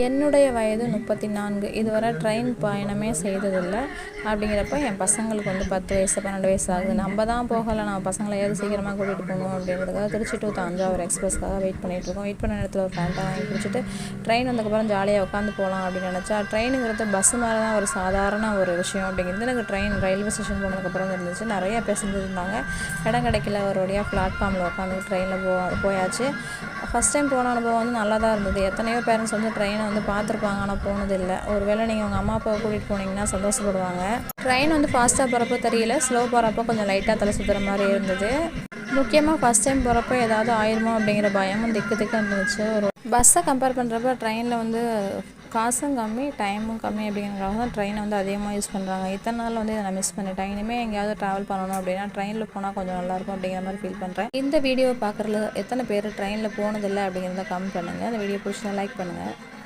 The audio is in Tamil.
என்னுடைய வயது 34. இதுவரை ட்ரெயின் பயணமே செய்ததில்லை. அப்படிங்கிறப்ப என் பசங்களுக்கு வந்து 10 வயசு 12 வயசு ஆகுது. நம்ம தான் போகலை, நம்ம பசங்களை ஏதாவது சீக்கிரமாக கூட்டிகிட்டு போகணும் அப்படின்றதுக்காக திருச்சி டு தஞ்சாவூர் எக்ஸ்பிரஸ்க்காக வெயிட் பண்ணிகிட்ருக்கோம். வெயிட் பண்ண நேரத்தில் ஒரு ஃபேண்ட்டை வாங்கி குடிச்சிட்டு ட்ரெயின் வந்ததுக்கப்புறம் ஜாலியாக உட்காந்து போகலாம் அப்படின்னு நினச்சா, ட்ரெயினுங்கிறது பஸ் மாதிரி தான் ஒரு சாதாரண ஒரு விஷயம் அப்படிங்கிறது எனக்கு ரயில்வே ஸ்டேஷன் போனதுக்கப்புறம் இருந்துச்சு. நிறைய பேசஞ்சர் இருந்தாங்க. இடம் கிடைக்கல, ஒரு வழியாக பிளாட்ஃபார்மில் உட்காந்து ட்ரெயினில் போயாச்சு. ஃபஸ்ட் டைம் போன அனுபவம் வந்து நல்லா தான் இருந்தது. எத்தனையோ பேரண்ட்ஸ் வந்து ட்ரெயினை வந்து பார்த்துருப்பாங்க, ஆனால் போனதில்லை. ஒரு வேளை நீங்கள் உங்கள் அம்மா அப்பாவை கூட்டிகிட்டு போனீங்கன்னா சந்தோஷப்படுவாங்க. ட்ரெயின் வந்து ஃபாஸ்ட்டாக போகிறப்போ தெரியல, ஸ்லோ போகிறப்போ கொஞ்சம் லைட்டாக தலை சுற்றுற மாதிரி இருந்தது. முக்கியமாக ஃபஸ்ட் டைம் போகிறப்போ ஏதாவது ஆயிருமோ அப்படிங்கிற பயமும் திக்கு இருந்துச்சு. ஒரு பஸ்ஸை கம்பேர் பண்ணுறப்ப ட்ரெயினில் வந்து காசும் கம்மி, டைமும் கம்மி அப்படிங்கிறதுக்காக தான் ட்ரெயினை வந்து அதிகமாக யூஸ் பண்ணுறாங்க. இத்தனை நாள் வந்து இதை நான் மிஸ் பண்ணிட்டேன். இனிமேல் எங்கேயாவது ட்ராவல் பண்ணணும் அப்படின்னா ட்ரெயினில் போனால் கொஞ்சம் நல்லாயிருக்கும் அப்படிங்கிற மாதிரி ஃபீல் பண்ணுறேன். இந்த வீடியோவை பார்க்குறதுல எத்தனை பேர் ட்ரெயினில் போனதில்லை அப்படிங்கிறத கமெண்ட் பண்ணுங்கள். அந்த வீடியோ பிடிச்சா லைக் பண்ணுங்கள்.